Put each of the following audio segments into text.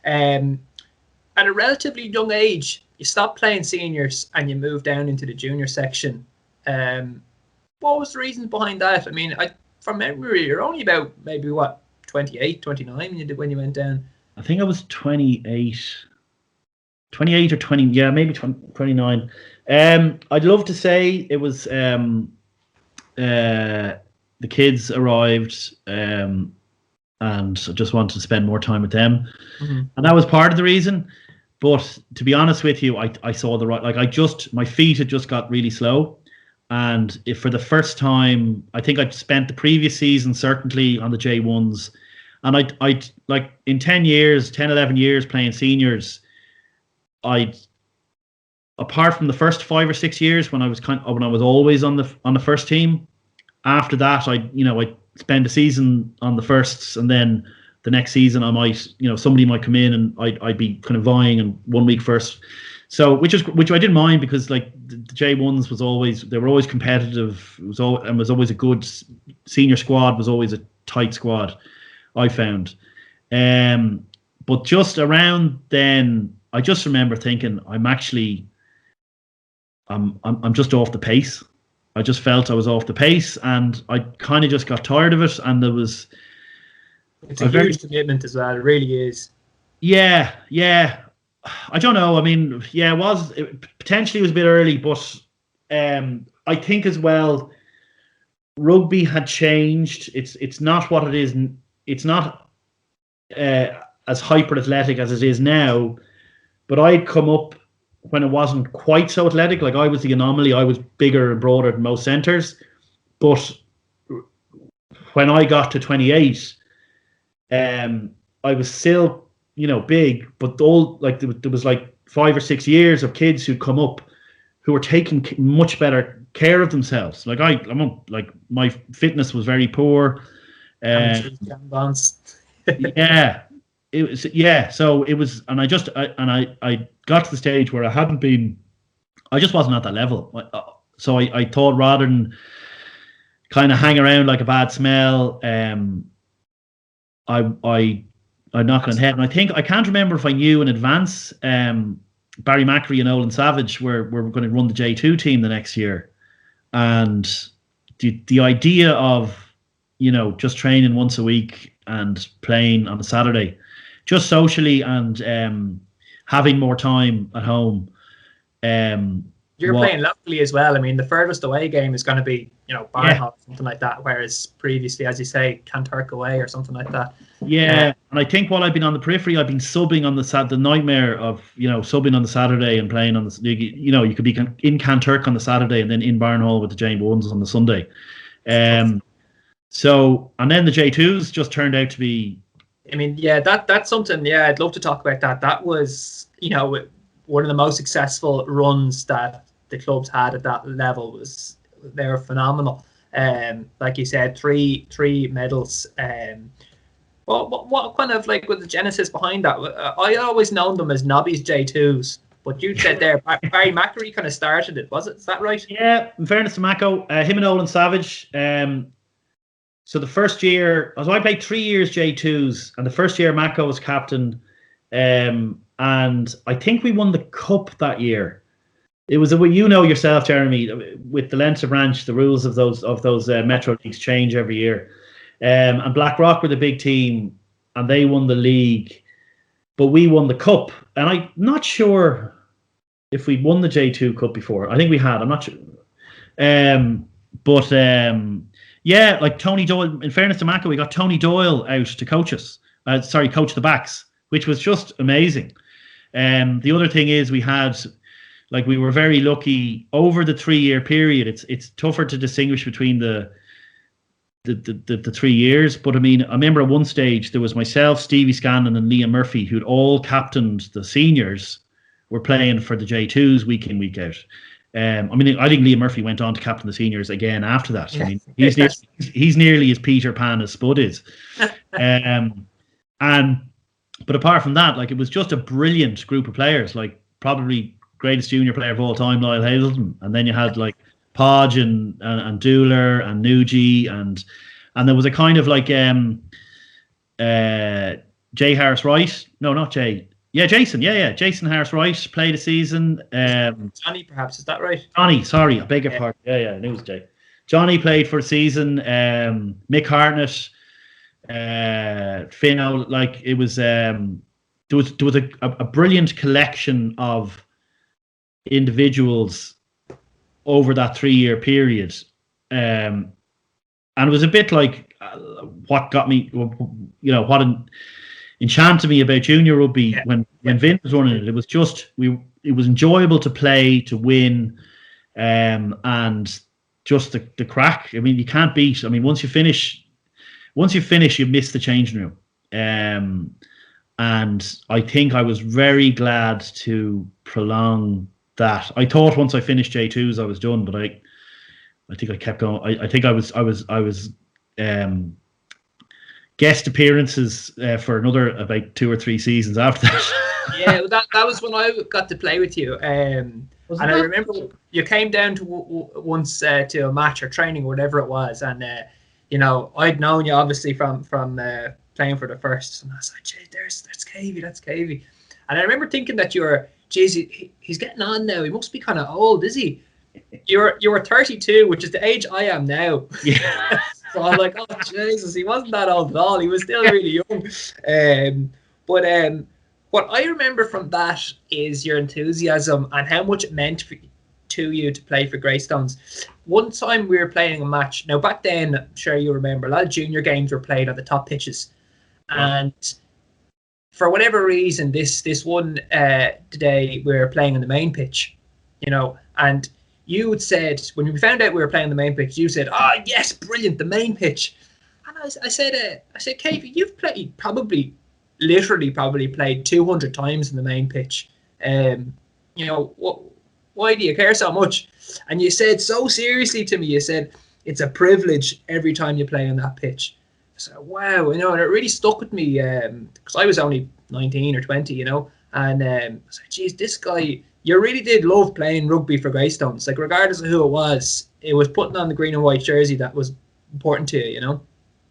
At a relatively young age, you stopped playing seniors and you moved down into the junior section. What was the reason behind that? I mean, from memory, you're only about maybe 28, 29 when you went down. I think I was 28 or 20, yeah, maybe 29. I'd love to say it was the kids arrived and I just wanted to spend more time with them. Mm-hmm. And that was part of the reason. But to be honest with you, I saw my feet had just got really slow. And if for the first time, I think I'd spent the previous season certainly on the J1s. And I'd like in 10, 11 years playing seniors, apart from the first 5 or 6 years when I was always on the first team, after that I spend a season on the firsts, and then the next season I might, somebody might come in and I'd be kind of vying and 1 week first. So which I didn't mind, because like the J1s they were always competitive. It was always a good senior squad, was always a tight squad, I found. But just around then, I just remember thinking I'm just off the pace. I just felt I was off the pace, and I kind of just got tired of it. And it's a huge commitment as well. It really is. Yeah. I don't know. I mean, yeah, it potentially was a bit early, but I think as well, rugby had changed. It's not what it is. It's not as hyper athletic as it is now. But I'd come up when it wasn't quite so athletic. Like, I was the anomaly. I was bigger and broader than most centres. But when I got to 28, I was still, big, but there was like 5 or 6 years of kids who'd come up who were taking much better care of themselves. Like my fitness was very poor. Yeah, it was. Yeah, so it was, and I got to the stage where I just wasn't at that level. So I thought, rather than kind of hang around like a bad smell, I knocked on the head. And I can't remember if I knew in advance Barry Macri and Olin Savage were going to run the J2 team the next year. And the idea of, just training once a week and playing on a Saturday, just socially, and having more time at home. You're playing locally as well. I mean, the furthest away game is going to be, Barnhall, something like that, whereas previously, as you say, Kanturk away or something like that. Yeah, and I think while I've been on the periphery, I've been subbing on the nightmare of, subbing on the Saturday and playing on the, you could be in Kanturk on the Saturday and then in Barnhall with the J1s on the Sunday. So, and then the J2s just turned out to be... I mean, yeah, that's something, yeah, I'd love to talk about that. That was, one of the most successful runs that the clubs had at that level. They were phenomenal. Like you said, three medals. What kind of, like, was the genesis behind that? I always known them as Knobbies J2s, but you said there Barry Macri kind of started it. Was it? Is that right? Yeah, in fairness to Mako, him and Olin Savage. So the first year, I played 3 years J2s, and the first year Mako was captain, and I think we won the cup that year. It was yourself, Jeremy, with the Leinster branch, the rules of those Metro leagues change every year. And Blackrock were the big team, and they won the league, but we won the cup. And I'm not sure if we'd won the J2 Cup before. I think we had. I'm not sure. Yeah, like Tony Doyle. In fairness to Mako, we got Tony Doyle out to coach us. Coach the backs, which was just amazing. The other thing is we were very lucky over the 3-year period. It's tougher to distinguish between the 3 years, but I mean, I remember at one stage there was myself, Stevie Scanlon, and Liam Murphy, who'd all captained the seniors, were playing for the J2s week in, week out. I think Liam Murphy went on to captain the seniors again after that. Yeah. I mean, he's nearly as Peter Pan as Spud is. But apart from that, like, it was just a brilliant group of players. Like, probably greatest junior player of all time, Lyle Hazelton, and then you had like Podge and Dooler and Nuji, and there was a kind of like Jay Harris Wright. No, not Jay. Yeah, Jason. Yeah. Jason Harris Wright played a season. Johnny, perhaps, is that right? Johnny, sorry, I beg your pardon. Yeah, I knew it was Jay. Johnny played for a season. Mick Hartnett, Fino, like it was. There was a brilliant collection of individuals over that 3-year period, and it was a bit like what got me, what enchanted me about junior rugby when Vin was running it. It was just it was enjoyable to play, to win, and just the crack. I mean, you can't beat. I mean, once you finish, you miss the changing room. And I think I was very glad to prolong that. I thought once I finished J2s I was done, but I think I kept going. I think I was guest appearances for another about 2 or 3 seasons after that. Yeah, that was when I got to play with you. And I remember you came down to once to a match or training or whatever it was, and I'd known you obviously from playing for the first, and I was like, "Gee, that's Cavey, that's Cavey." And I remember thinking that you were, geez, he's getting on now. He must be kind of old, is he? You were 32, which is the age I am now. Yeah. So I'm like, oh Jesus, he wasn't that old at all. He was still really young. But what I remember from that is your enthusiasm and how much it meant to you to play for Greystones. One time we were playing a match. Now back then, I'm sure you remember, a lot of junior games were played on the top pitches, and for whatever reason, this one today we were playing on the main pitch, and you had said, when we found out we were playing the main pitch, you said, "Oh yes, brilliant, the main pitch." And I said, "Kate, you've played literally played 200 times in the main pitch. Why do you care so much?" And you said so seriously to me, you said, "It's a privilege every time you play on that pitch." I said, "Wow," and it really stuck with me because I was only 19 or 20, and I said, "Geez, this guy." You really did love playing rugby for Greystones. Like, regardless of who it was putting on the green and white jersey that was important to you,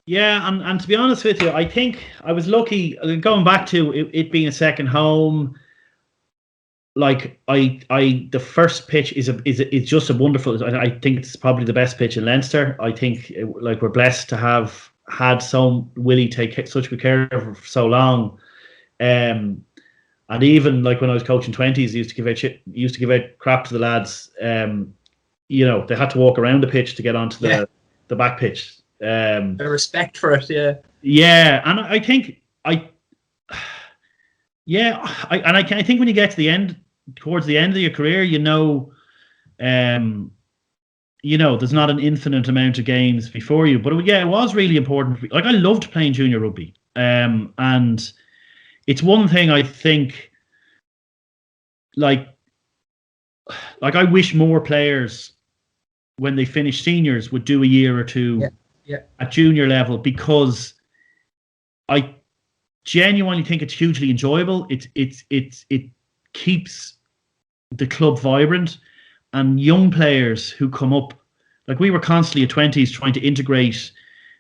Yeah, and to be honest with you, I think I was lucky going back to it being a second home. Like the first pitch is just a wonderful. I think it's probably the best pitch in Leinster. I think we're blessed to have had Willie take such good care of it for so long. And even like when I was coaching 20s, used to give out crap to the lads. They had to walk around the pitch to get onto the back pitch. The respect for it, yeah. Yeah, and I think I think when you get to the end, towards the end of your career, there's not an infinite amount of games before you. But it was really important. Like, I loved playing junior rugby, and it's one thing I think, like I wish more players, when they finish seniors, would do a year or two at junior level, because I genuinely think it's hugely enjoyable. It keeps the club vibrant, and young players who come up, like we were constantly at 20s trying to integrate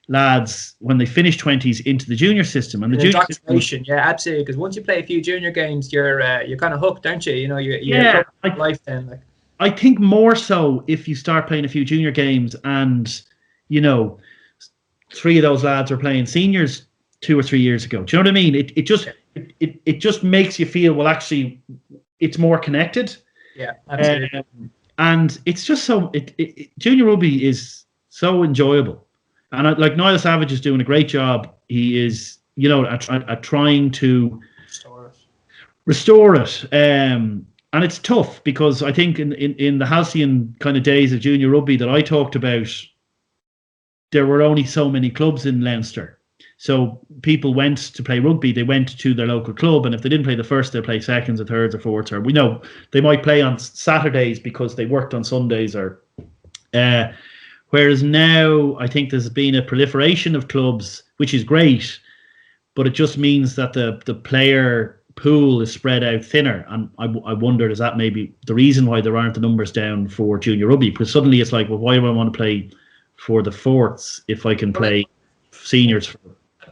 lads when they finish 20s into the junior system, and the junior system, absolutely, because once you play a few junior games, you're kind of hooked, aren't you? You're life then. Like, I think more so if you start playing a few junior games, and 3 of those lads are playing seniors 2 or 3 years ago. Do you know what I mean? It just makes you feel, well, actually, it's more connected. Yeah, absolutely. And it's just so junior rugby is so enjoyable. And like Niall Savage is doing a great job. He is, at trying to restore it. And it's tough, because I think in the halcyon kind of days of junior rugby that I talked about, there were only so many clubs in Leinster. So people went to play rugby. They went to their local club, and if they didn't play the first, they'll play seconds or thirds or fourths. Or they might play on Saturdays because they worked on Sundays, or. Whereas now, I think there's been a proliferation of clubs, which is great, but it just means that the player pool is spread out thinner. And I wonder, is that maybe the reason why there aren't the numbers down for junior rugby? Because suddenly it's like, well, why do I want to play for the fourths if I can play seniors?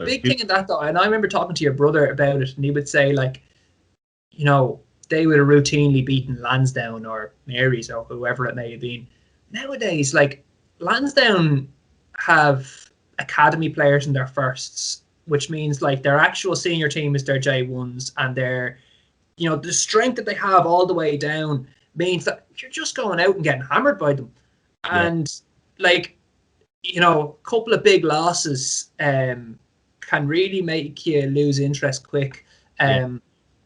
A big thing in that though, and I remember talking to your brother about it, and he would say like, you know, they would have routinely beaten Lansdowne or Mary's or whoever it may have been. Nowadays, like Lansdowne have academy players in their firsts, which means like their actual senior team is their J1s, and their, you know, the strength that they have all the way down means that you're just going out and getting hammered by them. And like, you know, a couple of big losses can really make you lose interest quick.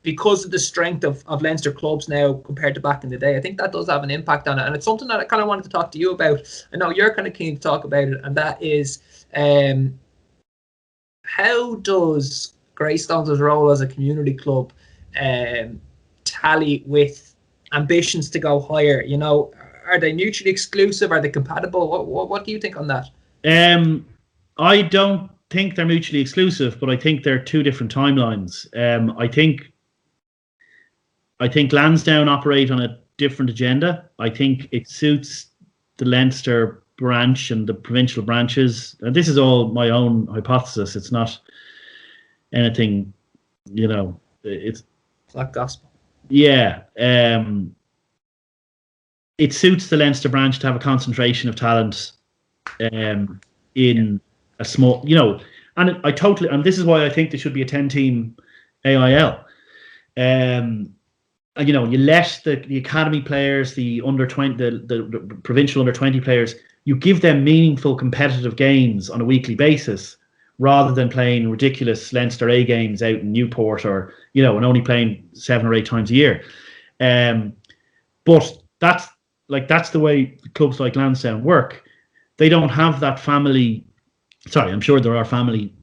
Because of the strength of Leinster clubs now compared to back in the day. I think that does have an impact on it. And it's something that I kind of wanted to talk to you about. I know you're kind of keen to talk about it, and that is how does Greystones' role as a community club tally with ambitions to go higher? You know, are they mutually exclusive? Are they compatible? What do you think on that? I don't think they're mutually exclusive, but I think they're two different timelines. I think Lansdowne operate on a different agenda. I think it suits the Leinster branch and the provincial branches. And this is all my own hypothesis. It's not anything, you know, it's like gospel. Yeah. It suits the Leinster branch to have a concentration of talent in a small, you know, and and this is why I think there should be a 10-team AIL. You know, you let the academy players, the under 20, the provincial under 20 players, you give them meaningful competitive games on a weekly basis, rather than playing ridiculous Leinster A games out in Newport, or, you know, and only playing 7 or 8 times a year. But that's the way clubs like Lansdowne work. They don't have that family. Sorry, I'm sure there are family.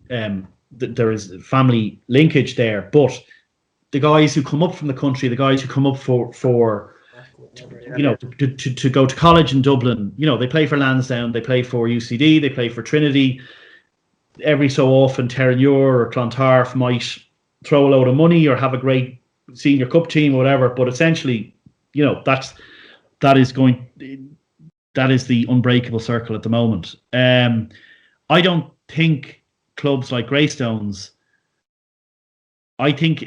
There is family linkage there, but the guys who come up from the country, the guys who come up for you know, to go to college in Dublin, you know, they play for Lansdowne, they play for UCD, they play for Trinity. Every so often, Terranure or Clontarf might throw a load of money or have a great senior cup team or whatever. But essentially, you know, that is the unbreakable circle at the moment. I don't think clubs like Greystones. I think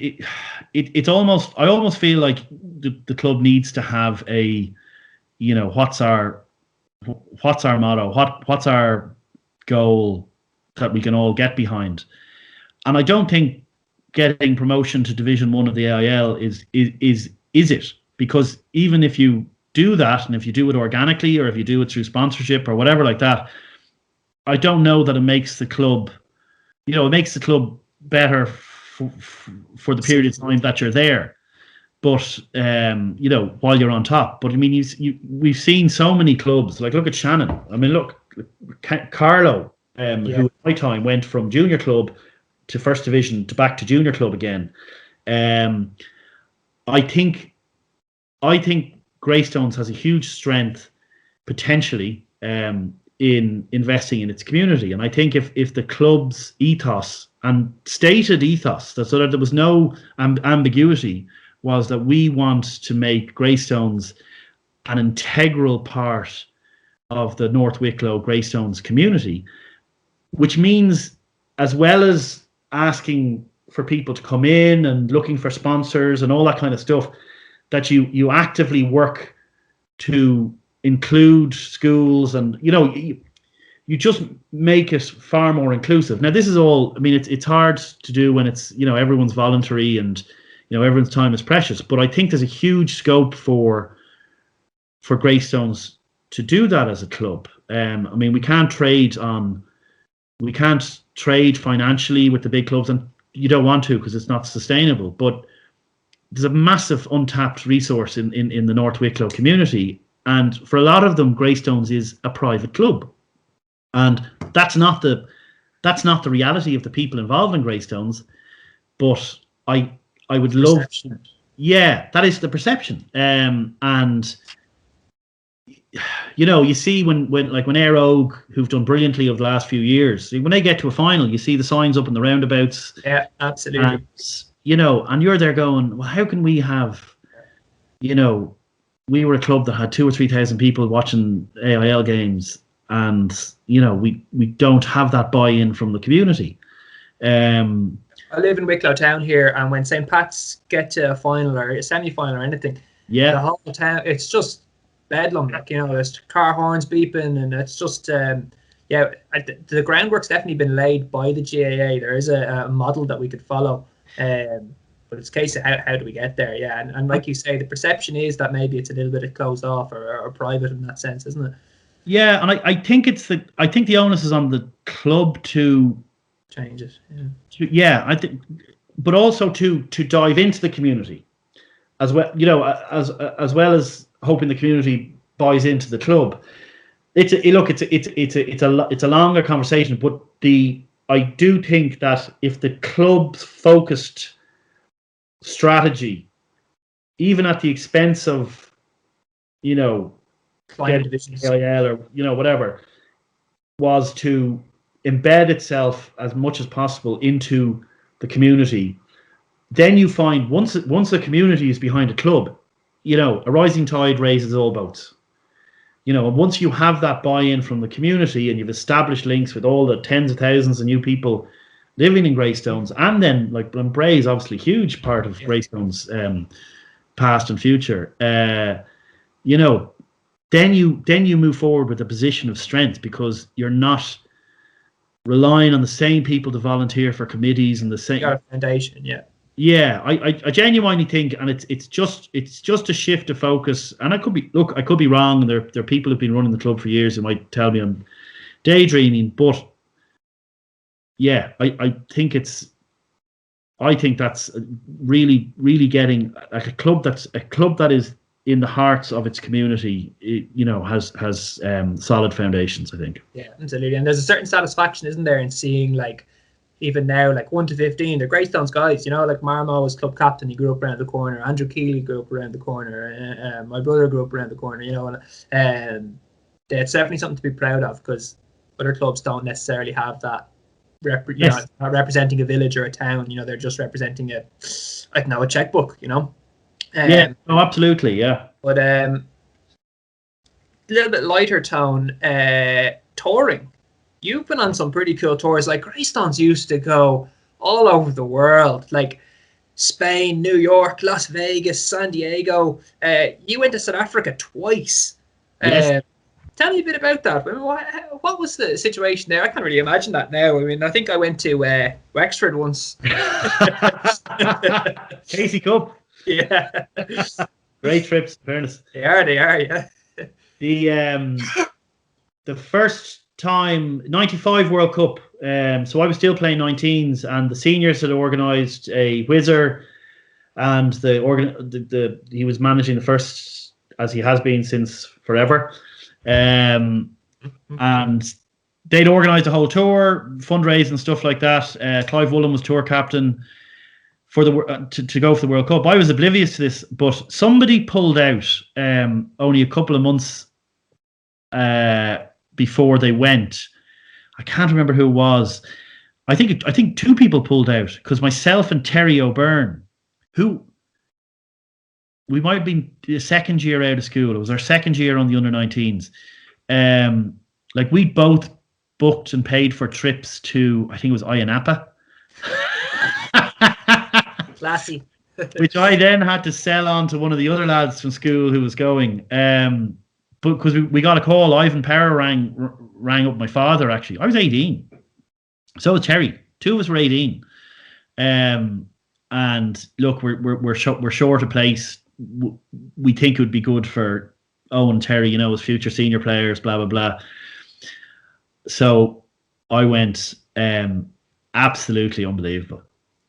it's almost. I almost feel like the club needs to have a, you know, what's our motto? What's our goal that we can all get behind? And I don't think getting promotion to Division 1 of the AIL is it, because even if you do that, and if you do it organically, or if you do it through sponsorship or whatever like that, I don't know that it makes the club, you know, it makes the club better for the period of time that you're there. But you know, while you're on top. But I mean, we've seen so many clubs. Like, look at Shannon. I mean, look, Carlo, who at my time went from junior club to first division to back to junior club again. I think Greystones has a huge strength potentially in investing in its community. And I think if the club's ethos and stated ethos, so that there was no ambiguity, was that we want to make Greystones an integral part of the North Wicklow Greystones community, which means, as well as asking for people to come in and looking for sponsors and all that kind of stuff, that you actively work to include schools, and, you know, you just make it far more inclusive. Now, this is all, I mean, it's hard to do when it's, you know, everyone's voluntary and, you know, everyone's time is precious. But I think there's a huge scope for Greystones to do that as a club. I mean, we can't trade financially with the big clubs, and you don't want to, because it's not sustainable. But there's a massive untapped resource in the North Wicklow community, and for a lot of them, Greystones is a private club, and that's not the reality of the people involved in Greystones. But I would love, that is the perception, and you know, you see when Éire Óg, who've done brilliantly over the last few years, when they get to a final, you see the signs up in the roundabouts. Yeah, absolutely. And, you know, and you're there going, well, how can we have, you know, we were a club that had 2,000 or 3,000 people watching AIL games, and, you know, we don't have that buy-in from the community. I live in Wicklow Town here, and when St. Pat's get to a final or a semi-final or anything, the whole town, it's just bedlam. Like, there's car horns beeping, and it's just the groundwork's definitely been laid by the GAA. There is a model that we could follow, but it's a case of how do we get there? Yeah, and like you say, the perception is that maybe it's a little bit closed off or private in that sense, isn't it? Yeah, and I think the onus is on the club to change it. I think, but also to dive into the community as well. As well as hoping the community buys into the club. It's a longer conversation, but I do think that if the club's focused strategy, even at the expense of client divisions or whatever, was to embed itself as much as possible into the community, then you find once the community is behind a club, a rising tide raises all boats. And once you have that buy-in from the community and you've established links with all the tens of thousands of new people living in Greystones, and then like Bray is obviously a huge part of Greystones past and future, then you move forward with a position of strength, because you're not relying on the same people to volunteer for committees and the same foundation. Yeah, I genuinely think, and it's just a shift of focus. And I could be wrong. There are people who've been running the club for years who might tell me I'm daydreaming, but yeah, I think that's really, really getting like a club that is in the hearts of its community. Has solid foundations, I think. Yeah, absolutely. And there's a certain satisfaction, isn't there, in seeing like, even now, like 1 to 15, they're Greystones guys, like Marmo was club captain, he grew up around the corner. Andrew Keeley grew up around the corner. My brother grew up around the corner, and it's definitely something to be proud of, because other clubs don't necessarily have that. Not representing a village or a town, they're just representing a checkbook, absolutely, yeah. But a little bit lighter tone, touring. You've been on some pretty cool tours. Like Greystones used to go all over the world, like Spain, New York, Las Vegas, San Diego. You went to South Africa twice. Yes. Tell me a bit about that. What was the situation there? I can't really imagine that now. I mean, I think I went to Wexford once. Casey Cup. Yeah. Great trips, in fairness. They are, yeah. The first time, 95 World Cup. So I was still playing 19s, and the seniors had organised a whizzer, and he was managing the first, as he has been since forever. And they'd organised a whole tour, fundraising and stuff like that. Clive Woolen was tour captain for to go for the World Cup. I was oblivious to this, but somebody pulled out only a couple of months before they went. I can't remember who it was. I think two people pulled out, because myself and Terry O'Byrne, who we might have been the second year out of school. It was our second year on the under-19s. Like we both booked and paid for trips to, I think it was Ayanapa. Classy. Which I then had to sell on to one of the other lads from school who was going. But because we got a call, Ivan Power rang up my father, actually. I was 18. So was Terry. Two of us were 18. And look, we're short a place. We think it would be good for Owen and Terry, as future senior players, blah, blah, blah. So I went, absolutely unbelievable.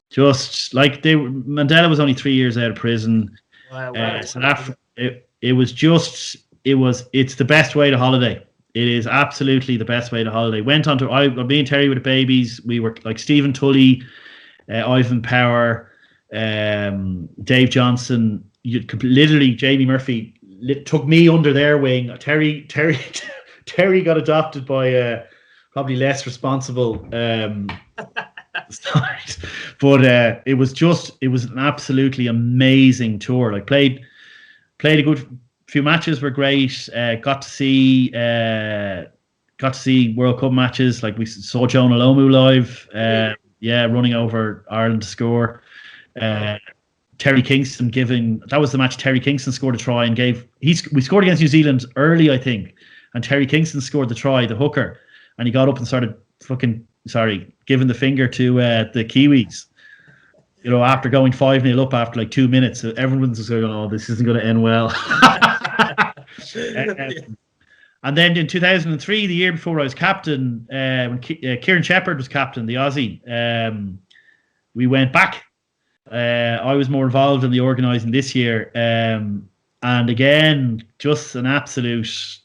Just like Mandela was only 3 years out of prison. Wow. South Africa, it's the best way to holiday. It is absolutely the best way to holiday. Went on to, me and Terry were the babies. We were like Stephen Tully, Ivan Power, Dave Johnson. Literally, Jamie Murphy took me under their wing. Terry got adopted by probably less responsible side, but it was an absolutely amazing tour. Like played a good few matches, were great. Got to see World Cup matches. Like we saw Jonah Lomu live. running over Ireland to score. Terry Kingston that was the match. Terry Kingston scored a try and we scored against New Zealand early, I think, and Terry Kingston scored the try, the hooker, and he got up and started giving the finger to the Kiwis. After going 5-0 up after like 2 minutes, everyone's just going, "Oh, this isn't going to end well." And then in 2003, the year before I was captain, when Kieran Shepherd was captain, the Aussie, we went back. I was more involved in the organising this year, and again, just an absolute.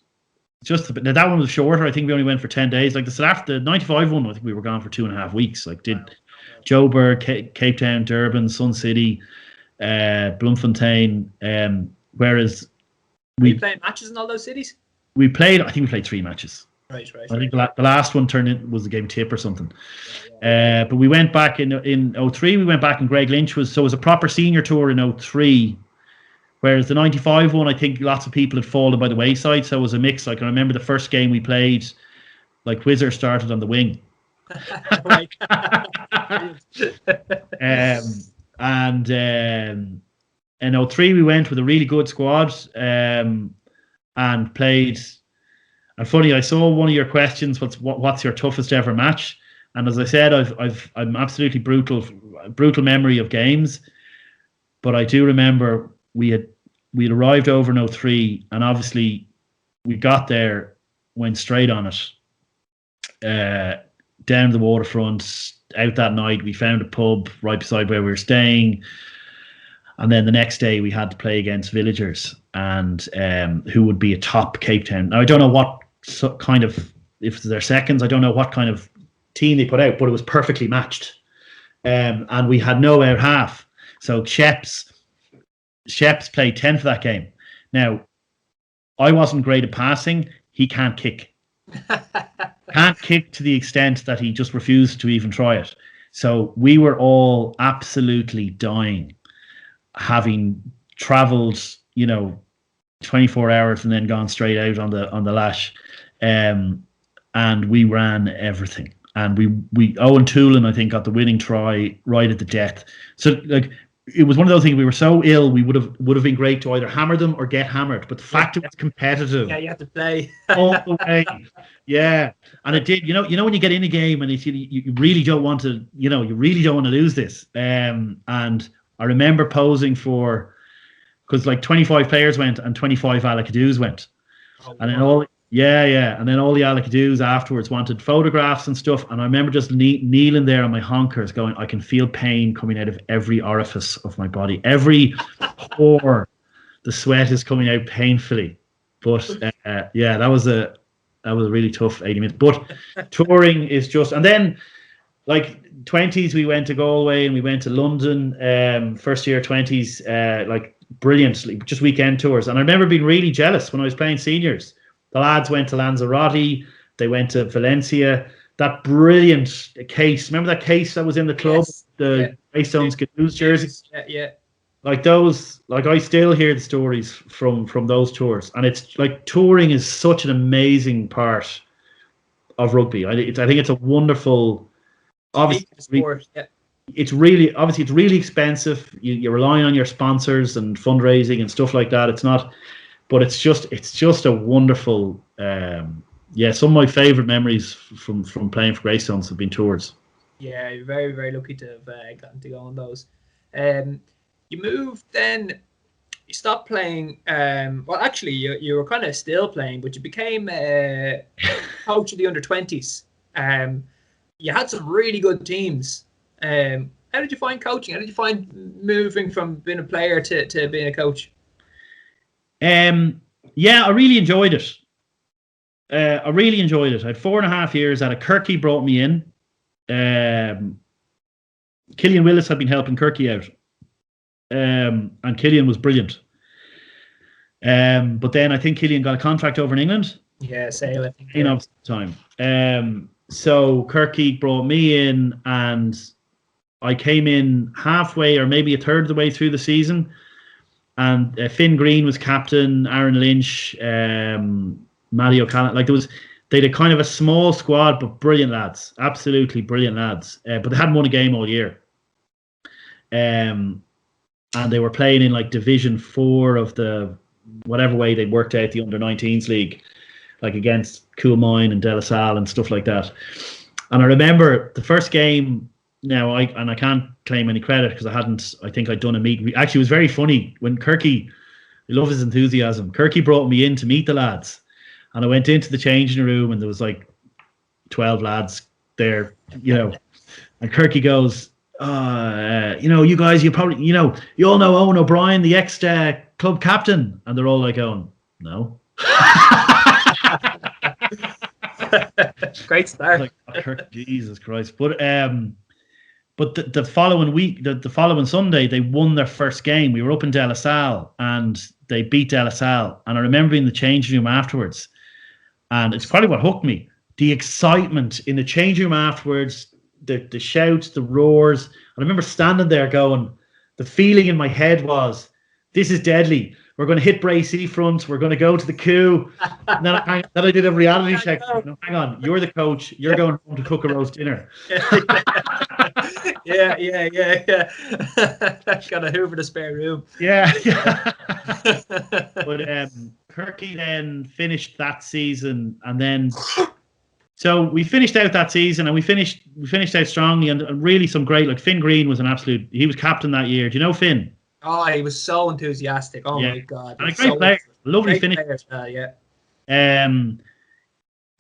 That one was shorter. I think we only went for 10 days. Like the 95 one, I think we were gone for 2.5 weeks. Like Joburg, Cape Town, Durban, Sun City, Bloemfontein. Whereas were you playing matches in all those cities? I think we played 3 matches. Right. I think the last one was the game tip or something. But we went back in 03. We went back, and Greg Lynch was a proper senior tour in 03. Whereas the 95 one, I think lots of people had fallen by the wayside. So it was a mix. Like I remember the first game we played, like Whizzer started on the wing. Right. And in 03 we went with a really good squad and played. And funny, I saw one of your questions. What's your toughest ever match? And as I said, I'm absolutely brutal memory of games. But I do remember we'd arrived over in 03, and obviously we got there, went straight on it, down the waterfront, out that night. We found a pub right beside where we were staying, and then the next day we had to play against Villagers, and who would be a top Cape Town. Now I don't know what kind of, if they're seconds, I don't know what kind of team they put out, but it was perfectly matched, and we had no out half. So Sheps played 10 for that game. Now, I wasn't great at passing. He can't kick. Can't kick to the extent that he just refused to even try it. So we were all absolutely dying, having travelled, 24 hours and then gone straight out on the lash. And we ran everything. And Eoin Toolan, I think, got the winning try right at the death. So, it was one of those things. We were so ill, we would have been great to either hammer them or get hammered. But the fact it was competitive, you had to play all the way. Yeah, and it did. When you get in a game and you really don't want to, you really don't want to lose this. And I remember posing because like 25 players went and 25 Alakadoos went, and then and then all the Alakadoos afterwards wanted photographs and stuff. And I remember just kneeling there on my honkers going, I can feel pain coming out of every orifice of my body. Every pore, the sweat is coming out painfully. But that was a really tough 80 minutes. But touring is just, and then like 20s, we went to Galway and we went to London, first year 20s, like brilliantly, just weekend tours. And I remember being really jealous when I was playing seniors. The lads went to Lanzarote, they went to Valencia. That brilliant case, remember that case that was in the club, the Greystones Canoes jerseys? Yeah. Like those, like I still hear the stories from those tours. And it's like touring is such an amazing part of rugby. I think it's a wonderful, obviously, sport. Yeah. It's really expensive. You're relying on your sponsors and fundraising and stuff like that. It's not. But it's just a wonderful, some of my favourite memories from playing for Greystones have been tours. Yeah, you're very, very lucky to have gotten to go on those. You moved then, you stopped playing, well actually you were kind of still playing, but you became coach of the under-20s. You had some really good teams. How did you find coaching? How did you find moving from being a player to being a coach? I really enjoyed it. I had 4.5 years at it. Kirky brought me in. Killian Willis had been helping Kirky out. And Killian was brilliant. But then I think Killian got a contract over in England. Yeah, Sale, I think. Time. So Kirky brought me in, and I came in halfway or maybe a third of the way through the season. And Finn Green was captain, Aaron Lynch, Matty O'Callaghan. Like they had a kind of a small squad, but brilliant lads, absolutely brilliant lads. But they hadn't won a game all year. And they were playing in like Division 4 of the whatever way they worked out the under-19s league, like against Coolmine and De La Salle and stuff like that. And I remember the first game. Now I can't claim any credit because I think I'd done a meet. Actually, it was very funny when Kirky. I love his enthusiasm. Kirky brought me in to meet the lads, and I went into the changing room, and there was like 12 lads there, and Kirky goes, you guys, you probably, you all know Eoin O'Brien, the ex-club captain. And they're all like going, no. Great start. Like, Jesus Christ. But the following week, the following Sunday, they won their first game. We were up in De La Salle, and they beat De La Salle. And I remember being in the changing room afterwards. And it's probably what hooked me. The excitement in the changing room afterwards, the shouts, the roars. I remember standing there going, the feeling in my head was, this is deadly. We're going to hit Bray Seafront. We're going to go to the coup. And then I did a reality check. No, hang on, you're the coach. You're going home to cook a roast dinner. Yeah. Got a hoover the spare room. Yeah. But Kirky then finished that season, and then so we finished out that season, and we finished out strongly, and really some great, like Finn Green was he was captain that year. Do you know Finn? Oh, he was so enthusiastic. Oh my God. And a great player. Lovely finish. Yeah. And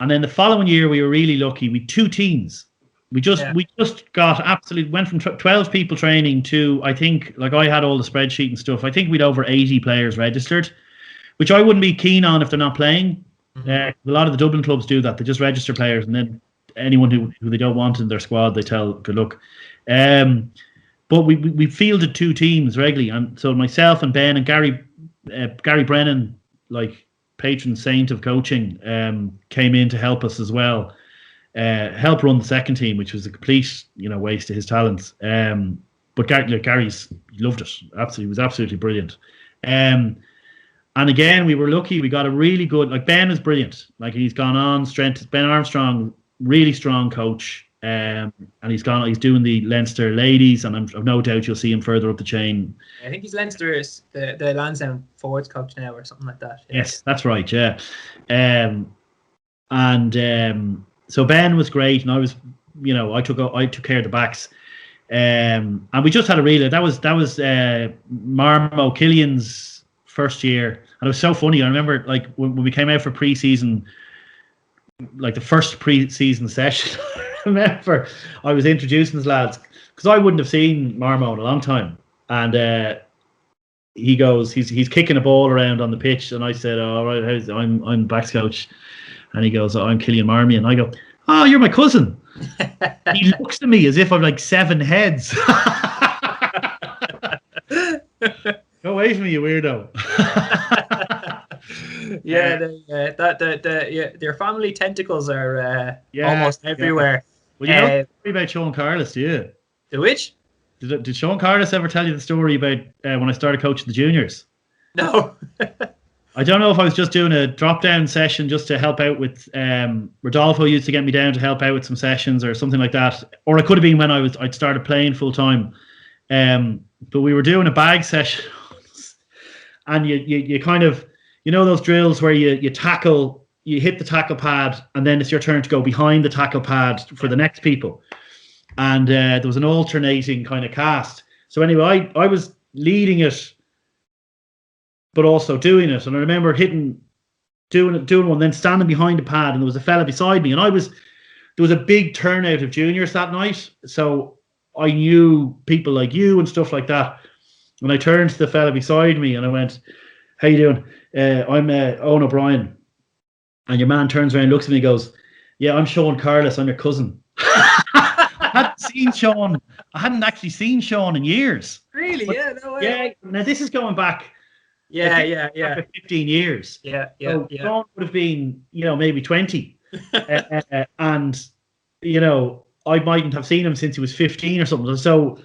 then the following year we were really lucky. We had 2 teams. We just went from 12 people training to, I think, like I had all the spreadsheet and stuff. I think we'd over 80 players registered, which I wouldn't be keen on if they're not playing. A lot of the Dublin clubs do that. They just register players, and then anyone who they don't want in their squad, they tell good luck. But we fielded 2 teams regularly, and so myself and Ben and Gary Brennan, like patron saint of coaching, came in to help us as well. Help run the second team, which was a complete waste of his talents. But Gary's loved it. Absolutely, was absolutely brilliant. And again, we were lucky. We got a really good, like Ben is brilliant. Like he's gone on strength. Ben Armstrong, really strong coach. And he's doing the Leinster ladies, and I've no doubt you'll see him further up the chain. I think he's Leinster's the Lansdowne forwards coach now, or something like that. Yeah. Yes, that's right. Yeah, so Ben was great, and I was, I took care of the backs, and we just had a really that was Marmo Killian's first year, and it was so funny. I remember like when we came out for pre-season, like the first pre-season session. I remember I was introducing his lads because I wouldn't have seen Marmo in a long time, and he goes, he's kicking a ball around on the pitch, and I said, "All right, I'm backs coach," and he goes, "I'm Killian Marmy," and I go, "Oh, you're my cousin." He looks at me as if I'm like 7 heads. Go away from me, you weirdo. Their family tentacles are almost everywhere. Well, you know about Sean Carlos, do you? The which? Did Sean Carlos ever tell you the story about when I started coaching the juniors? No. I don't know if I was just doing a drop-down session just to help out with Rodolfo used to get me down to help out with some sessions or something like that, or it could have been when I'd started playing full time. But we were doing a bag session, and you kind of, those drills where you tackle. You hit the tackle pad, and then it's your turn to go behind the tackle pad for the next people. And there was an alternating kind of cast. So anyway, I was leading it, but also doing it. And I remember doing one, then standing behind the pad, and there was a fella beside me. And there was a big turnout of juniors that night. So I knew people like you and stuff like that. And I turned to the fella beside me, and I went, "How you doing? I'm Eoin O'Brien." And your man turns around and looks at me and goes, "Yeah, I'm Sean Carlos. I'm your cousin." I hadn't actually seen Sean in years. Really? But, yeah, no way. Yeah. Now this is going back. Yeah. 15 years. Yeah. Sean would have been, maybe 20, and I mightn't have seen him since he was 15 or something. So,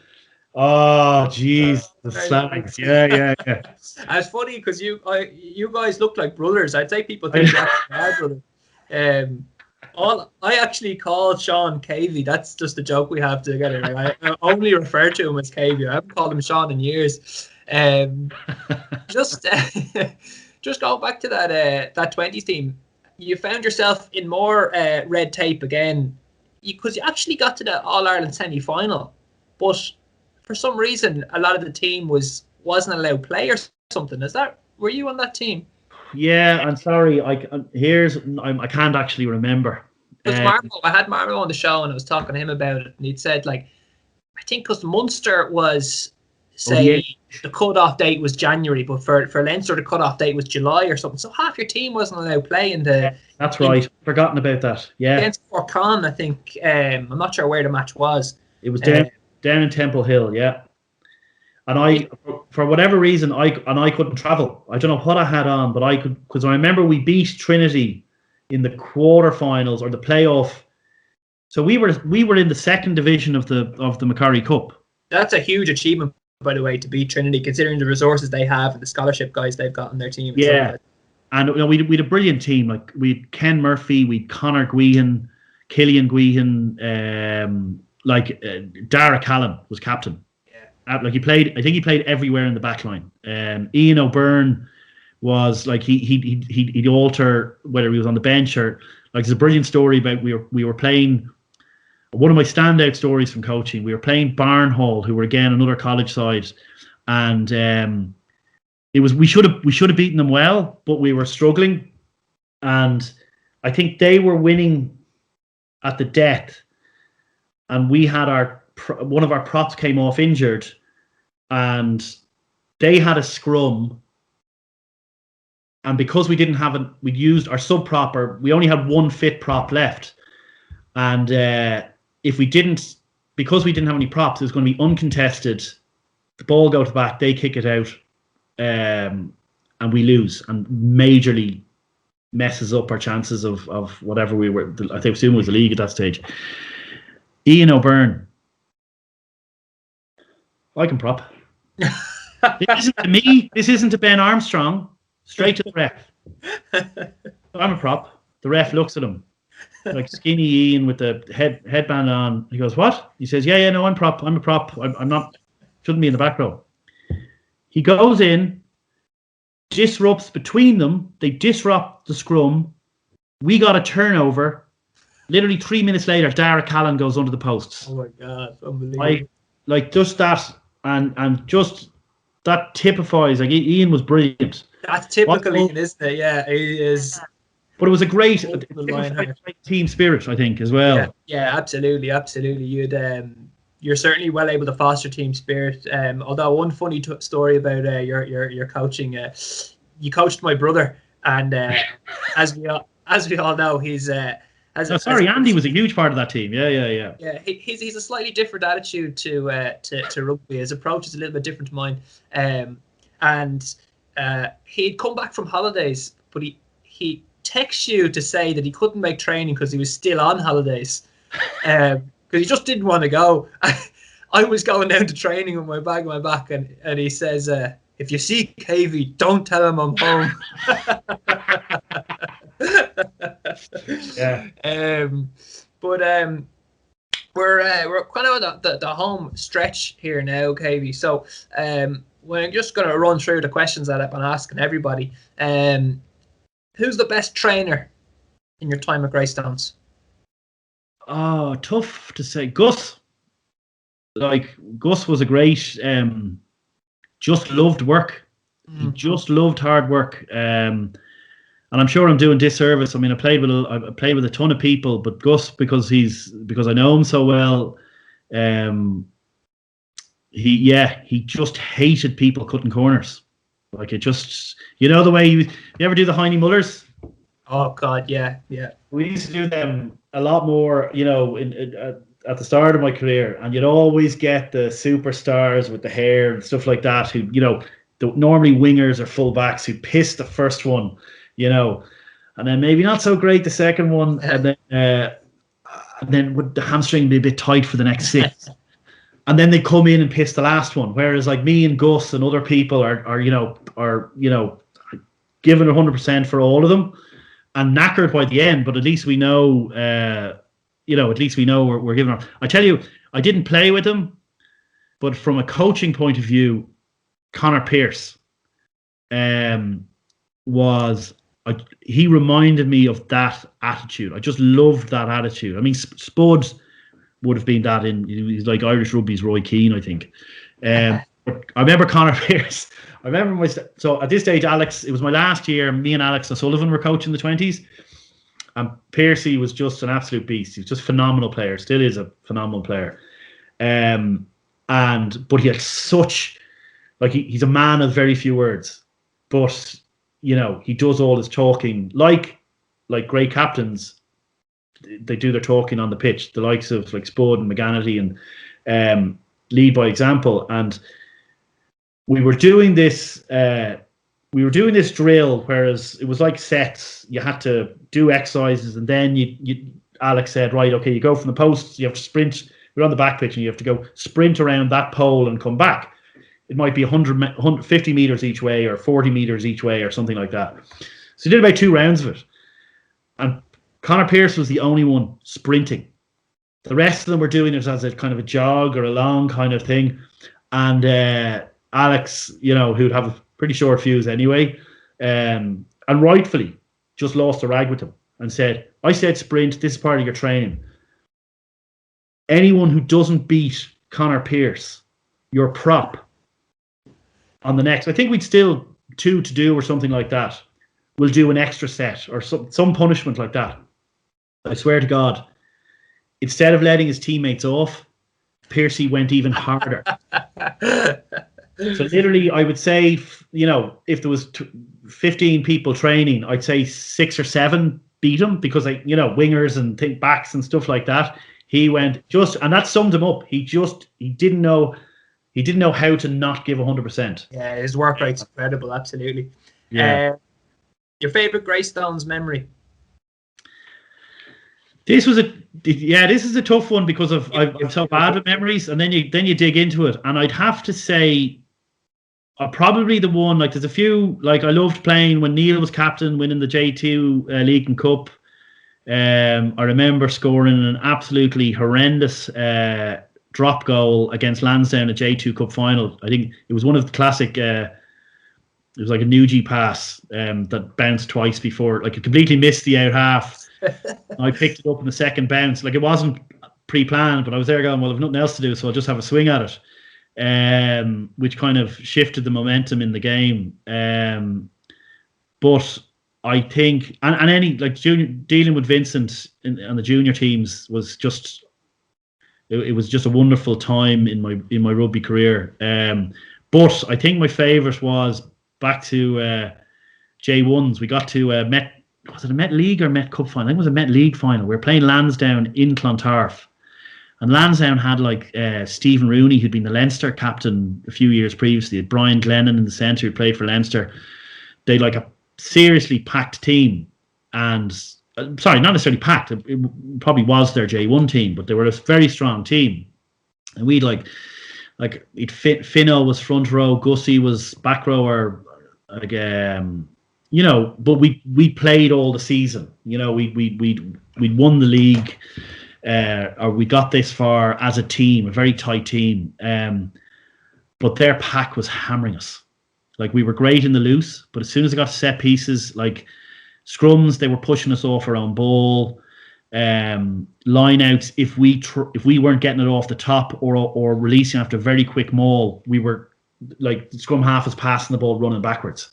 jeez, the slags. Yeah. And it's funny because you guys look like brothers. I'd say people think you're brothers. I actually call Sean Cavey. That's just a joke we have together. I only refer to him as Cavey. I haven't called him Sean in years. Just just going back to that 20s team, you found yourself in more red tape again because you actually got to the All Ireland semi-final, but for some reason a lot of the team wasn't allowed to play or something. Were you on that team? Yeah, I'm sorry. I can't actually remember. Because I had Marmo on the show and I was talking to him about it, and he'd said, like, I think because Munster was, say, the cut-off date was January, but for Leinster the cut-off date was July or something. So half your team wasn't allowed to play in the. Yeah, that's right. Forgotten about that. Yeah. Against Corkon, I think. I'm not sure where the match was. It was down in Temple Hill, yeah. And I, for whatever reason, I couldn't travel. I don't know what I had on, but I could, because I remember we beat Trinity in the quarterfinals or the playoff. So we were in the second division of the Macquarie Cup. That's a huge achievement, by the way, to beat Trinity, considering the resources they have and the scholarship guys they've got on their team. Yeah, and we had a brilliant team. Like we had Ken Murphy, we had Conor Guihan, Killian Guihan, Dara Callan was captain. Like he played everywhere in the back line. Ian O'Byrne was like he'd alter whether he was on the bench or like. There's a brilliant story about we were playing. One of my standout stories from coaching. We were playing Barnhall, who were again another college side, and it was we should have beaten them well, but we were struggling, and I think they were winning at the death, and we had one of our props came off injured. And they had a scrum, and because we didn't have we'd used our sub prop, we only had one fit prop left, and because we didn't have any props, it was going to be uncontested. The ball goes back, they kick it out, and we lose, and majorly messes up our chances of whatever we were. I think it was the league at that stage. Ian O'Byrne, I can prop. This isn't to me. This isn't to Ben Armstrong. Straight to the ref. I'm a prop. The ref looks at him like skinny Ian with the headband on. He goes, "What?" He says, "Yeah, no, I'm prop. I'm a prop. I'm not. Shouldn't be in the back row." He goes in, disrupts between them. They disrupt the scrum. We got a turnover. Literally 3 minutes later, Dara Callan goes under the posts. Oh my God, unbelievable! Just that. And just that typifies, like, Ian was brilliant. That's typical Ian, isn't it? Yeah, he is. But it was a great team spirit, I think, as well. Yeah, absolutely. You're certainly well able to foster team spirit. Although one funny story about your coaching, you coached my brother, and as we all know, he's. Andy was a huge part of that team. Yeah. Yeah, he's a slightly different attitude to rugby. His approach is a little bit different to mine. And he'd come back from holidays, but he texts you to say that he couldn't make training because he was still on holidays. Because he just didn't want to go. I was going down to training with my bag on my back, and he says, "If you see Cavey, don't tell him I'm home." Yeah. But we're kind of at the home stretch here now, Cavey. So we're just going to run through the questions that I've been asking everybody. Who's the best trainer in your time at Greystones? Oh, tough to say. Gus. Like, Gus was a great, just loved work. He just loved hard work. And I'm sure I'm doing disservice. I mean, I played with a ton of people, but Gus, because I know him so well, he just hated people cutting corners. Like, it just, the way you ever do the Heine Mullers? Oh God, yeah. We used to do them a lot more, at the start of my career, and you'd always get the superstars with the hair and stuff like that who, normally wingers or fullbacks who piss the first one, and then maybe not so great the second one, and then would the hamstring be a bit tight for the next six, and then they come in and piss the last one. Whereas like me and Gus and other people are giving 100% for all of them. and knackered by the end. But at least we know, at least we know we're giving our. I tell you, I didn't play with him, but from a coaching point of view, Conor Pearce he reminded me of that attitude. I just loved that attitude. I mean, Spud would have been that he's like Irish rugby's Roy Keane, I think. But I remember Conor Pearce. So at this stage, Alex, it was my last year. Me and Alex O'Sullivan were coaching the 20s. And Pearcey was just an absolute beast. He was just a phenomenal player. Still is a phenomenal player. But he had such, like, he's a man of very few words. But, he does all his talking like great captains. They do their talking on the pitch. The likes of like Spud and McGanity and lead by example. And we were doing this drill, whereas it was like sets. You had to do exercises, and then Alex said, right, okay, you go from the posts, you have to sprint. We're on the back pitch, and you have to go sprint around that pole and come back. It might be 150 meters each way or 40 meters each way or something like that. So he did about 2 rounds of it. And Conor Pearce was the only one sprinting. The rest of them were doing it as a kind of a jog or a long kind of thing. And Alex, who'd have a pretty short fuse anyway, and rightfully just lost a rag with him and said, I said sprint, this is part of your training. Anyone who doesn't beat Conor Pearce, your prop, on the next, I think we'd still 2 to do or something like that, we'll do an extra set or some punishment like that. I swear to God, instead of letting his teammates off, Pearcey went even harder. So literally, I would say, if there was 15 people training, I'd say 6 or 7 beat him because wingers and backs and stuff like that. He went and that summed him up. He didn't know how to not give 100%. Yeah, his work rate's incredible. Absolutely. Yeah. Your favorite Greystones memory? This is a tough one because I'm so bad with memories, and then you dig into it, and I'd have to say, probably the one, like, there's a few, like, I loved playing when Neil was captain, winning the J2 League and Cup. I remember scoring an absolutely horrendous drop goal against Lansdowne at J2 Cup final. I think it was one of the classic. It was like a Nugie pass that bounced twice before, like, it completely missed the out half. I picked it up in the second bounce. Like, it wasn't pre-planned, but I was there going, well, I've nothing else to do, so I'll just have a swing at it. Which kind of shifted the momentum in the game. But I think, and any, like, dealing with Vincent on the junior teams was just, it was just a wonderful time in my rugby career. But I think my favourite was back to J1s. We got to was it a Met League or Met Cup final? I think it was a Met League final. We were playing Lansdowne in Clontarf. And Lansdowne had like Stephen Rooney, who'd been the Leinster captain a few years previously. Had Brian Glennon in the centre, who played for Leinster. They had like a seriously packed team. And, sorry, not necessarily packed. It probably was their J1 team, but they were a very strong team. And we'd Finno was front row, Gussie was back rower, like, but we played all the season. We'd won the league. Or we got this far as a team, a very tight team. But their pack was hammering us. Like, we were great in the loose, but as soon as it got to set pieces, like scrums, they were pushing us off our own ball. Line outs, if we weren't getting it off the top or releasing after a very quick maul, we were like, the scrum half was passing the ball, running backwards.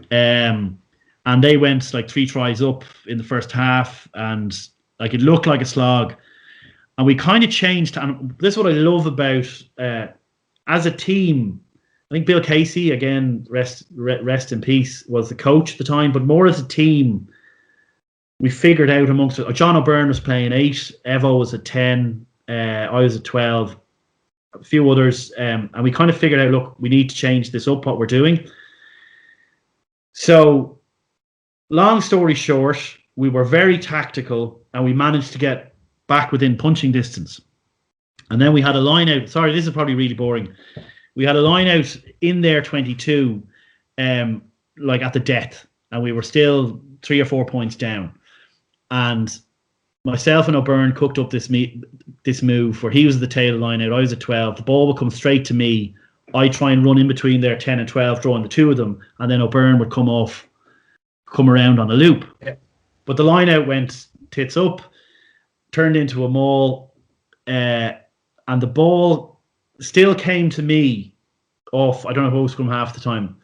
And they went like 3 tries up in the first half, and like, it looked like a slog. And we kind of changed. And this is what I love about, as a team, I think Bill Casey, again, rest in peace, was the coach at the time. But more as a team, we figured out amongst it. John O'Byrne was playing 8. Evo was at 10. I was at 12. A few others. And we kind of figured out, look, we need to change this up, what we're doing. So, long story short, we were very tactical, and we managed to get back within punching distance. And then we had a line out. Sorry, this is probably really boring. We had a line out in their 22, like at the death. and we were still 3 or 4 points down. And myself and O'Byrne cooked up this move where he was the tail line out, I was at 12. The ball would come straight to me. I try and run in between their 10 and 12, drawing the two of them, and then O'Byrne would come around on a loop. Yeah. But the line out went tits up, turned into a maul, and the ball still came to me off, I don't know who was from half the time.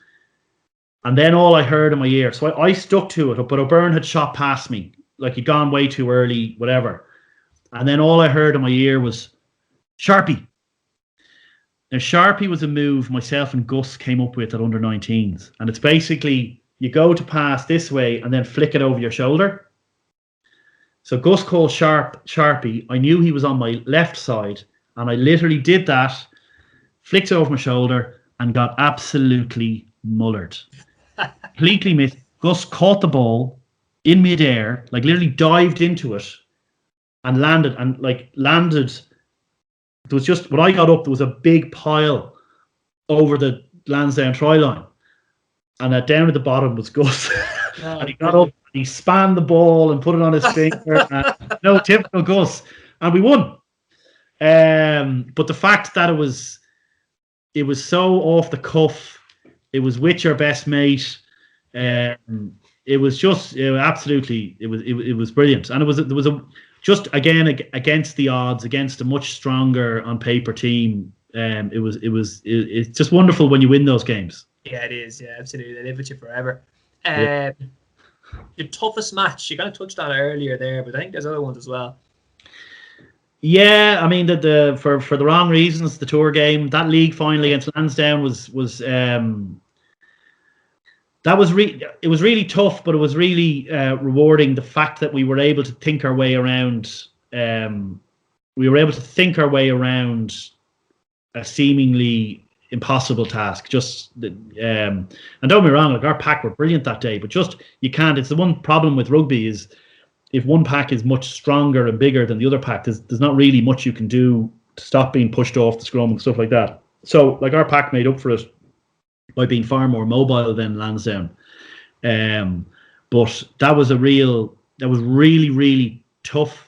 And then all I heard in my ear, so I stuck to it, but O'Byrne had shot past me, like he'd gone way too early, whatever. And then all I heard in my ear was, Sharpie. Now, Sharpie was a move myself and Gus came up with at under 19s. And it's basically, you go to pass this way and then flick it over your shoulder. So Gus called Sharpie. I knew he was on my left side, and I literally did that, flicked it over my shoulder, and got absolutely mullered. Completely missed. Gus caught the ball in midair, like literally dived into it and landed. There was just, when I got up, there was a big pile over the Lansdowne try line. And down at the bottom was Gus. And he got up and he spanned the ball and put it on his finger. No, typical Gus. And we won. But the fact that it was so off the cuff, it was with your best mate. It was brilliant. And there was just again against the odds, against a much stronger on paper team. It's just wonderful when you win those games. Yeah, it is. Yeah, absolutely. They live with you forever. Yeah. Your toughest match, you kind of touched on it earlier there, but I think there's other ones as well. Yeah, I mean for the wrong reasons, the tour game, that league final against Lansdowne was it was really tough, but it was really rewarding. The fact that we were able to think our way around, a seemingly impossible task. And don't get me wrong, like our pack were brilliant that day, but just you can't. It's the one problem with rugby is if one pack is much stronger and bigger than the other pack, there's not really much you can do to stop being pushed off the scrum and stuff like that. So like our pack made up for it by being far more mobile than Lansdowne. But that was really, really tough.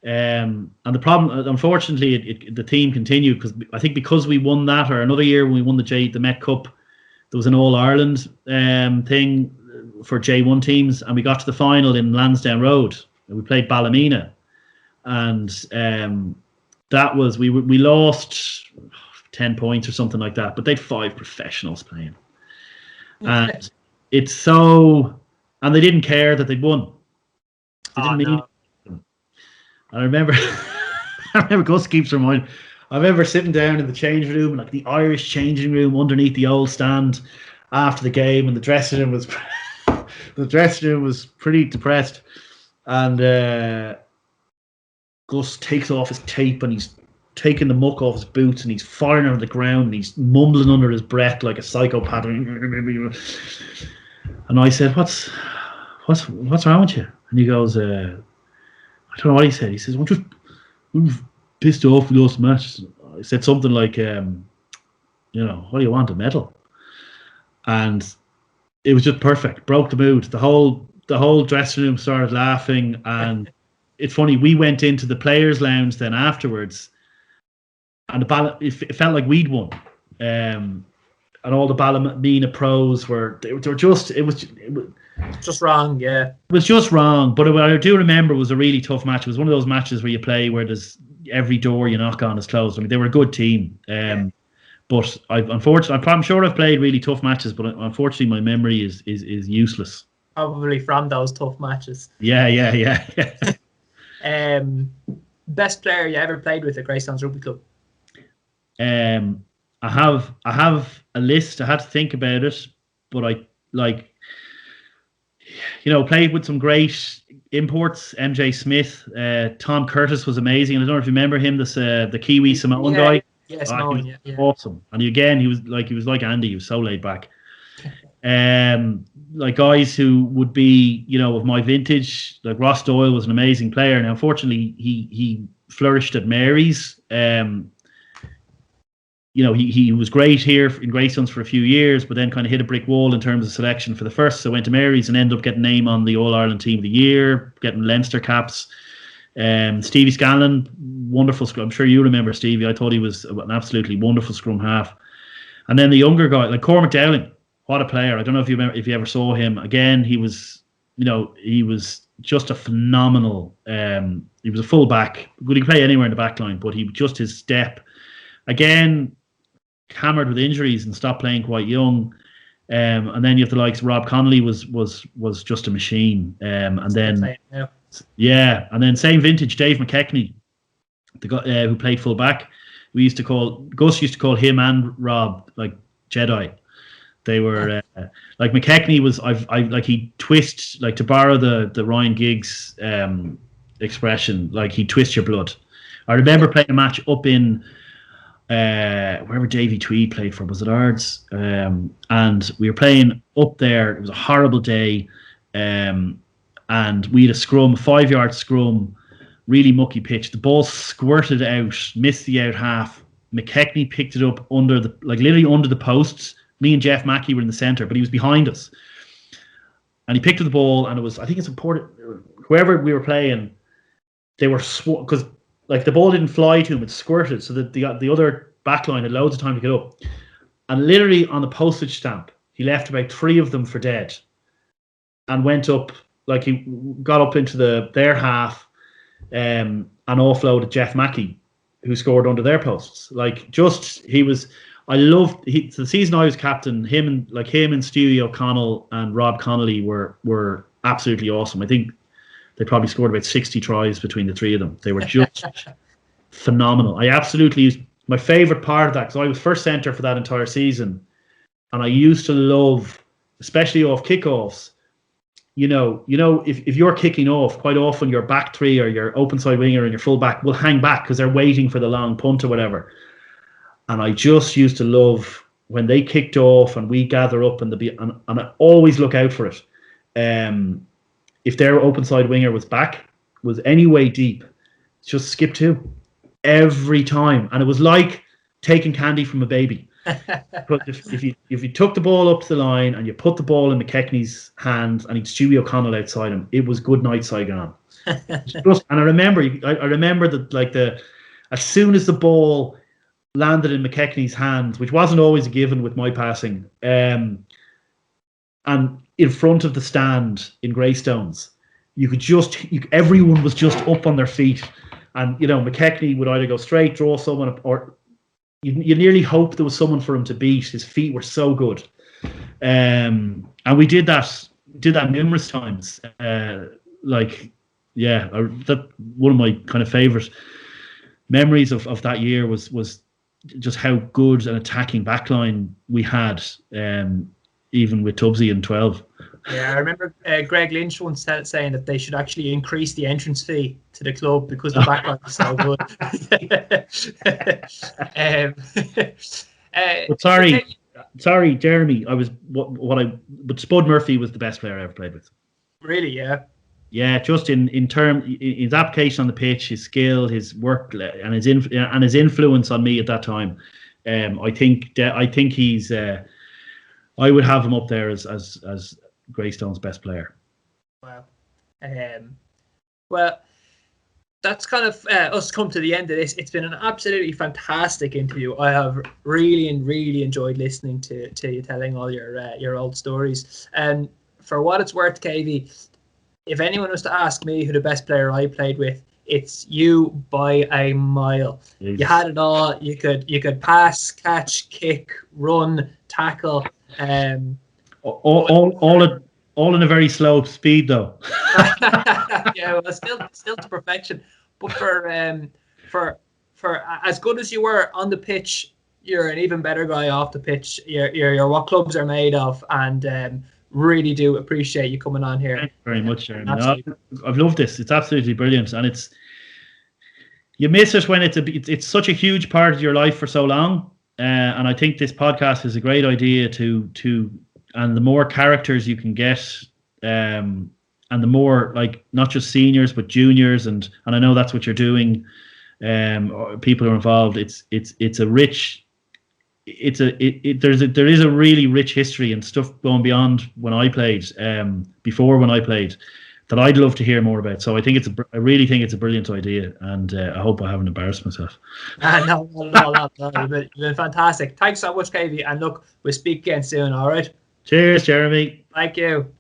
And the problem, unfortunately, the team continued because we won that, or another year when we won the Met Cup, there was an All-Ireland thing for J1 teams, and we got to the final in Lansdowne Road, and we played Ballymena, and that was we lost 10 points or something like that, but they'd 5 professionals playing, and and they didn't care that they'd won. They didn't mean. I remember Gus keeps reminding. I remember sitting down in the changing room, like the Irish changing room underneath the old stand after the game, and the dressing room was pretty depressed. And Gus takes off his tape and he's taking the muck off his boots and he's firing on the ground and he's mumbling under his breath like a psychopath. And I said, "What's wrong with you?" And he goes, "I don't know what he said." He says, "I'm just pissed off with those matches." I said something like, "What do you want, a medal?" And it was just perfect. Broke the mood. The whole dressing room started laughing, and it's funny. We went into the players' lounge then afterwards, and it felt like we'd won. And all the Ballymena pros it was just wrong. Yeah, it was just wrong. But what I do remember was a really tough match. It was one of those matches where you play where there's every door you knock on is closed. I mean, they were a good team. But I'm sure I've played really tough matches, but unfortunately my memory is useless. Probably from those tough matches. Yeah. Best player you ever played with at Greystones Rugby Club? I have a list. I had to think about it, but I played with some great imports. MJ Smith, Tom Curtis was amazing. And I don't know if you remember him, the Kiwi Samoan guy. Yes, awesome. And again, he was like Andy. He was so laid back. Like guys who would be, of my vintage, like Ross Doyle was an amazing player. Now, unfortunately, he flourished at Mary's. he was great here in Greystones for a few years, but then kind of hit a brick wall in terms of selection for the first. So went to Mary's and ended up getting name on the All Ireland Team of the Year, getting Leinster caps. Stevie Scanlon, wonderful scrum. I'm sure you remember Stevie. I thought he was an absolutely wonderful scrum half. And then the younger guy, like Cormac Dowling, what a player! I don't know if you ever saw him. Again, he was just a phenomenal. He was a full back. Could he play anywhere in the back line? But his step. Again, hammered with injuries and stopped playing quite young. And then you have the likes of Rob Connolly was just a machine. And then same vintage Dave McKechnie, the guy who played full back. Gus used to call him and Rob like Jedi. They were like McKechnie was he'd twist, like, to borrow the Ryan Giggs expression, like he'd twist your blood. I remember playing a match up in wherever Davy Tweed played for, was it Ards? And we were playing up there. It was a horrible day, and we had a scrum, 5-yard scrum, really mucky pitch. The ball squirted out, missed the out half. McKechnie picked it up literally under the posts. Me and Jeff Mackey were in the centre, but he was behind us. And he picked up the ball, and I think it's important, whoever we were playing, they were because like the ball didn't fly to him, it squirted, so that the other back line had loads of time to get up. And literally on the postage stamp, he left about 3 of them for dead and went up, like he got up into their half and offloaded Jeff Mackey, who scored under their posts. Like, just, the season I was captain, him and Stewie O'Connell and Rob Connolly were absolutely awesome. I think they probably scored about 60 tries between the 3 of them. They were just phenomenal. I absolutely used my favourite part of that, because I was first centre for that entire season, and I used to love, especially off kickoffs, if you're kicking off, quite often your back 3 or your open side winger and your full back will hang back because they're waiting for the long punt or whatever. And I just used to love when they kicked off and we gather up and I always look out for it. If their open side winger was any way deep, just skip 2 every time. And it was like taking candy from a baby. But if you took the ball up to the line and you put the ball in McKechnie's hands and he'd Stewie O'Connell outside him, it was good night Saigon. And I remember that, as soon as the ball landed in McKechnie's hands, which wasn't always a given with my passing, and in front of the stand in Greystones, everyone was just up on their feet, and McKechnie would either go straight, draw someone up, or you nearly hope there was someone for him to beat. His feet were so good, and we did that numerous times. That one of my kind of favourite memories of that year was just how good an attacking backline we had, even with Tubbsy in 12. Yeah, I remember Greg Lynch once saying that they should actually increase the entrance fee to the club because the backline is so good. Sorry, Jeremy. I was but Spud Murphy was the best player I ever played with. Really? Yeah. Yeah, just in his application on the pitch, his skill, his work, and his influence on me at that time. I think he's. I would have him up there as Greystones' best player. Wow. Well, that's kind of us come to the end of this. It's been an absolutely fantastic interview. I have really enjoyed listening to you telling all your old stories. And for what it's worth, KV, if anyone was to ask me who the best player I played with, it's you by a mile. Jesus. You had it all. You could pass, catch, kick, run, tackle. All in a very slow speed, though. Yeah, well, still to perfection. But for as good as you were on the pitch, you're an even better guy off the pitch. You're what clubs are made of, and really do appreciate you coming on here. Thank you very much, Jeremy. No, I've loved this. It's absolutely brilliant, and you miss it when it's such a huge part of your life for so long. And I think this podcast is a great idea and the more characters you can get, and the more, like, not just seniors but juniors, and I know that's what you're doing. People who are involved. It's a rich there is a really rich history and stuff going beyond when I played, before when I played, that I'd love to hear more about. So I really think it's a brilliant idea, and I hope I haven't embarrassed myself. No. You've been fantastic. Thanks so much, Kavy. And look, we'll speak again soon. All right. Cheers, Jeremy. Thank you.